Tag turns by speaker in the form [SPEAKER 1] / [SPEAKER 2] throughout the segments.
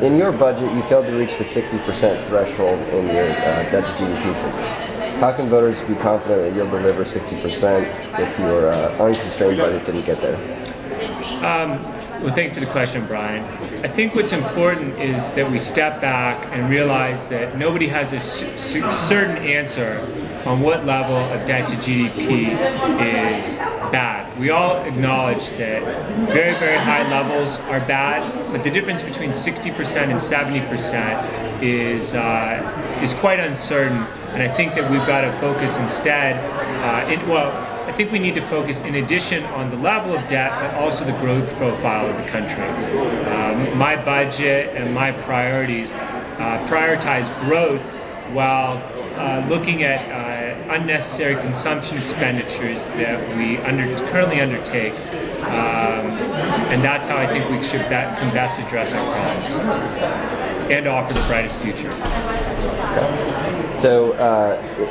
[SPEAKER 1] in your budget, you failed to reach the 60% threshold in your debt to GDP figure. How can voters be confident that you'll deliver 60% if your unconstrained budget didn't get there?
[SPEAKER 2] Well, thank you for the question, Brian. I think what's important is that we step back and realize that nobody has a certain answer on what level of debt to GDP is bad. We all acknowledge that very, very high levels are bad, but the difference between 60% and 70% is quite uncertain. And I think that we've got to focus instead, I think we need to focus in addition on the level of debt, but also the growth profile of the country. My budget and my priorities prioritize growth while looking at unnecessary consumption expenditures that we currently undertake. And that's how I think we can best address our problems and offer the brightest future.
[SPEAKER 1] So,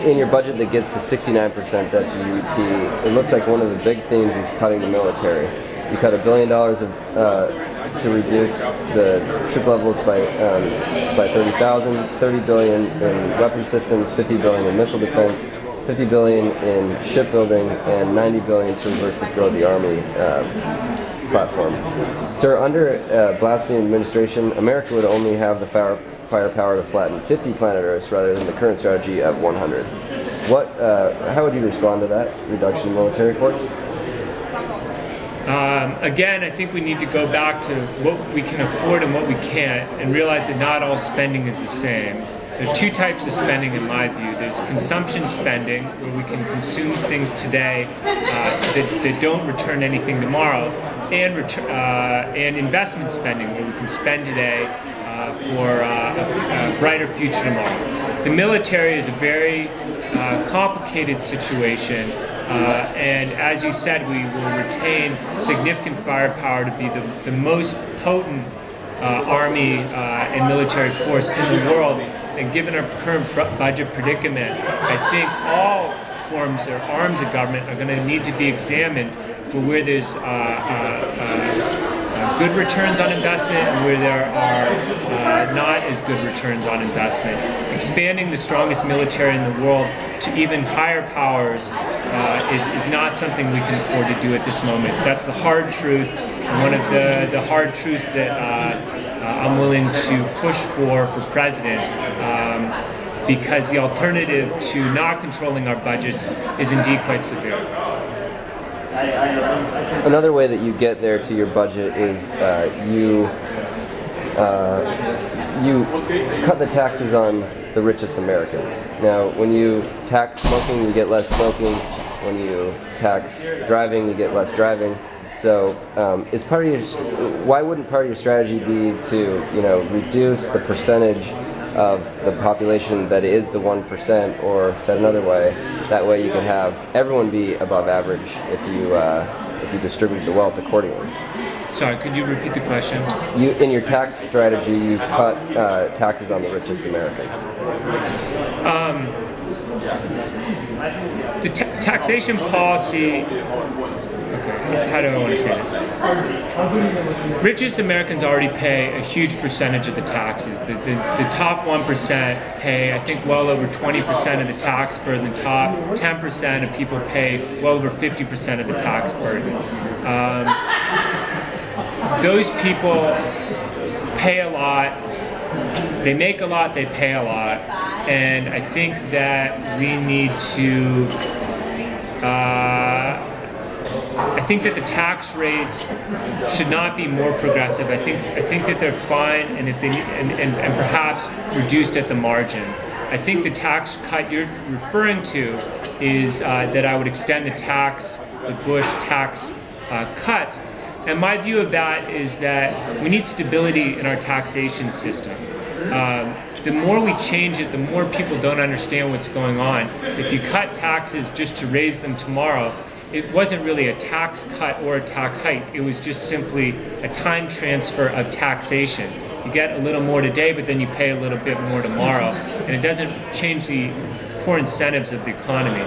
[SPEAKER 1] in your budget that gets to 69% debt to GDP, it looks like one of the big themes is cutting the military. You cut $1 billion to reduce the troop levels by 30,000, $30 billion in weapon systems, $50 billion in missile defense, $50 billion in shipbuilding, and $90 billion to reverse the Grow the Army platform. Sir, under Blasty administration, America would only have the firepower to flatten 50 planet Earths rather than the current strategy of 100. How would you respond to that reduction in military force?
[SPEAKER 2] Again, I think we need to go back to what we can afford and what we can't, and realize that not all spending is the same. There are two types of spending in my view. There's consumption spending, where we can consume things today that don't return anything tomorrow, and investment spending, where we can spend today for a brighter future tomorrow. The military is a very complicated situation, and as you said, we will retain significant firepower to be the most potent army and military force in the world. And given our current budget predicament, I think all forms or arms of government are going to need to be examined for where there's good returns on investment and where there are not as good returns on investment. Expanding the strongest military in the world to even higher powers is not something we can afford to do at this moment. That's the hard truth, and one of the hard truths that I'm willing to push for president, because the alternative to not controlling our budgets is indeed quite severe.
[SPEAKER 1] Another way that you get there to your budget is you cut the taxes on the richest Americans. Now, when you tax smoking, you get less smoking. When you tax driving, you get less driving. So, why wouldn't part of your strategy be to, reduce the percentage of the population that is the 1%, or said another way, that way you could have everyone be above average if you distribute the wealth accordingly.
[SPEAKER 2] Sorry, could you repeat the question?
[SPEAKER 1] In your tax strategy, you've cut taxes on the richest Americans.
[SPEAKER 2] The taxation policy. Okay, how do I want to say this? Richest Americans already pay a huge percentage of the taxes. The top 1% pay, I think, well over 20% of the tax burden. The top 10% of people pay well over 50% of the tax burden. Those people pay a lot, they make a lot, they pay a lot, and I think that we need to I think that the tax rates should not be more progressive. I think that they're fine, and if they and perhaps reduced at the margin. I think the tax cut you're referring to is that I would extend the Bush tax cuts. And my view of that is that we need stability in our taxation system. The more we change it, the more people don't understand what's going on. If you cut taxes just to raise them tomorrow, it wasn't really a tax cut or a tax hike. It was just simply a time transfer of taxation. You get a little more today, but then you pay a little bit more tomorrow. And it doesn't change the core incentives of the economy.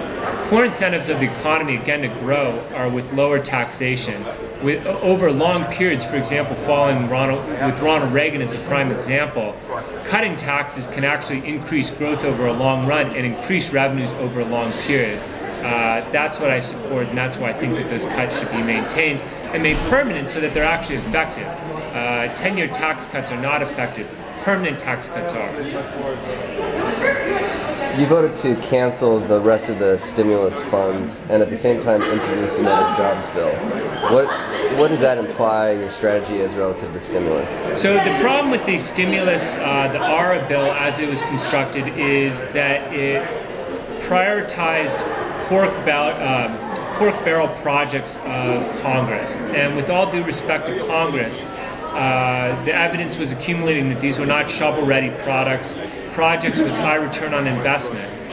[SPEAKER 2] Core incentives of the economy, again, to grow are with lower taxation. over long periods, for example, with Ronald Reagan as a prime example, cutting taxes can actually increase growth over a long run and increase revenues over a long period. That's what I support, and that's why I think that those cuts should be maintained and made permanent so that they're actually effective. 10-year tax cuts are not effective. Permanent tax cuts are.
[SPEAKER 1] You voted to cancel the rest of the stimulus funds and at the same time introduce another jobs bill. What does that imply your strategy is relative to stimulus?
[SPEAKER 2] So the problem with the stimulus, the ARA bill as it was constructed, is that it prioritized pork barrel projects of Congress. And with all due respect to Congress, the evidence was accumulating that these were not shovel-ready projects with high return on investment.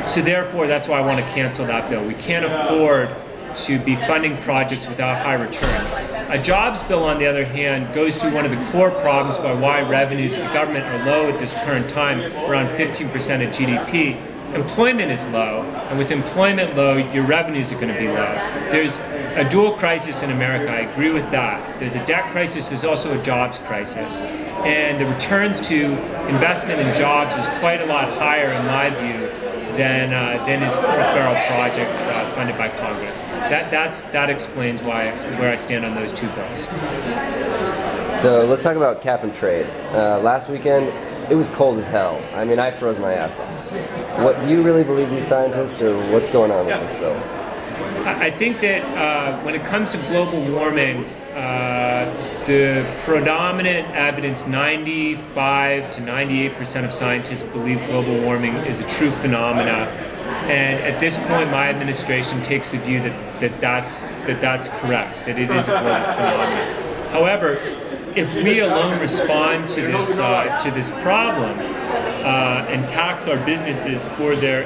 [SPEAKER 2] So therefore, that's why I want to cancel that bill. We can't afford to be funding projects without high returns. A jobs bill, on the other hand, goes to one of the core problems by why revenues of the government are low at this current time, around 15% of GDP. Employment is low, and with employment low, your revenues are going to be low. There's a dual crisis in America, I agree with that. There's a debt crisis, there's also a jobs crisis. And the returns to investment in jobs is quite a lot higher, in my view, than is pork barrel projects funded by Congress. That explains where I stand on those two bills.
[SPEAKER 1] So let's talk about cap and trade. Last weekend, it was cold as hell. I mean, I froze my ass off. Do you really believe these scientists, or what's going on with this bill?
[SPEAKER 2] I think that when it comes to global warming, the predominant evidence, 95 to 98% of scientists believe global warming is a true phenomena. And at this point, my administration takes the view that that's correct, that it is a global phenomenon. However, if we alone respond to this problem and tax our businesses for their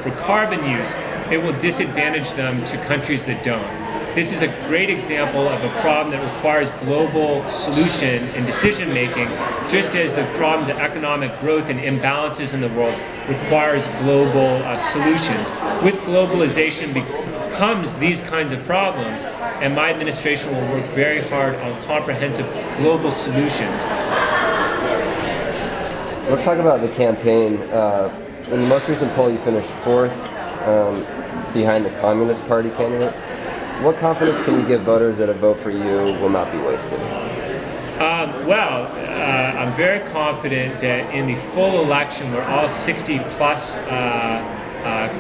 [SPEAKER 2] for carbon use, it will disadvantage them to countries that don't. This is a great example of a problem that requires global solution and decision making, just as the problems of economic growth and imbalances in the world requires global solutions. With globalization comes these kinds of problems, and my administration will work very hard on comprehensive global solutions.
[SPEAKER 1] Let's talk about the campaign. In the most recent poll, you finished 4th behind the Communist Party candidate. What confidence can you give voters that a vote for you will not be wasted?
[SPEAKER 2] I'm very confident that in the full election, where all 60 plus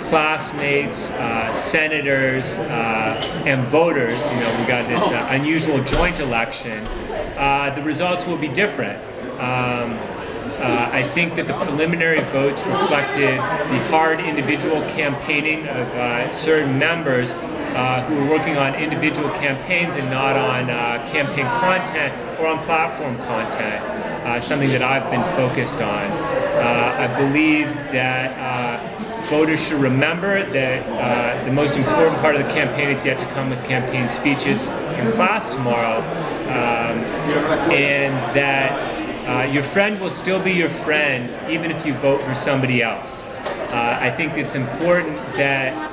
[SPEAKER 2] classmates, senators, and voters, we got this unusual joint election, the results will be different. I think that the preliminary votes reflected the hard individual campaigning of certain members who are working on individual campaigns and not on campaign content or on platform content, something that I've been focused on. I believe that voters should remember that the most important part of the campaign is yet to come with campaign speeches in class tomorrow, and that your friend will still be your friend even if you vote for somebody else. I think it's important that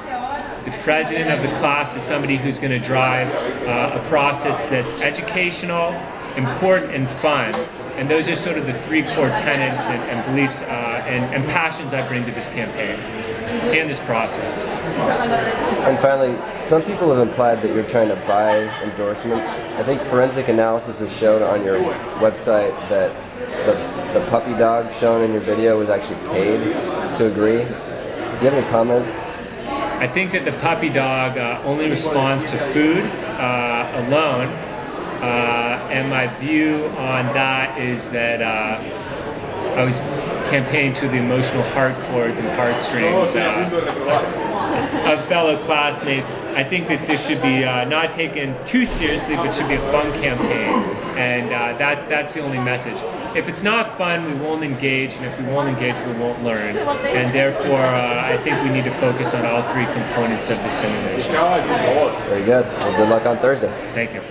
[SPEAKER 2] the president of the class is somebody who's going to drive a process that's educational, important, and fun. And those are sort of the three core tenets and beliefs and passions I bring to this campaign and this process.
[SPEAKER 1] And finally, some people have implied that you're trying to buy endorsements. I think forensic analysis has shown on your website that the puppy dog shown in your video was actually paid to agree. Do you have any comment?
[SPEAKER 2] I think that the puppy dog only responds to food alone, and my view on that is that I was campaigning to the emotional heart chords and heartstrings of fellow classmates. I think that this should be not taken too seriously, but should be a fun campaign, and that's the only message. If it's not fun, we won't engage, and if we won't engage, we won't learn. And therefore, I think we need to focus on all three components of the simulation.
[SPEAKER 1] Very good. Well, good luck on Thursday.
[SPEAKER 2] Thank you.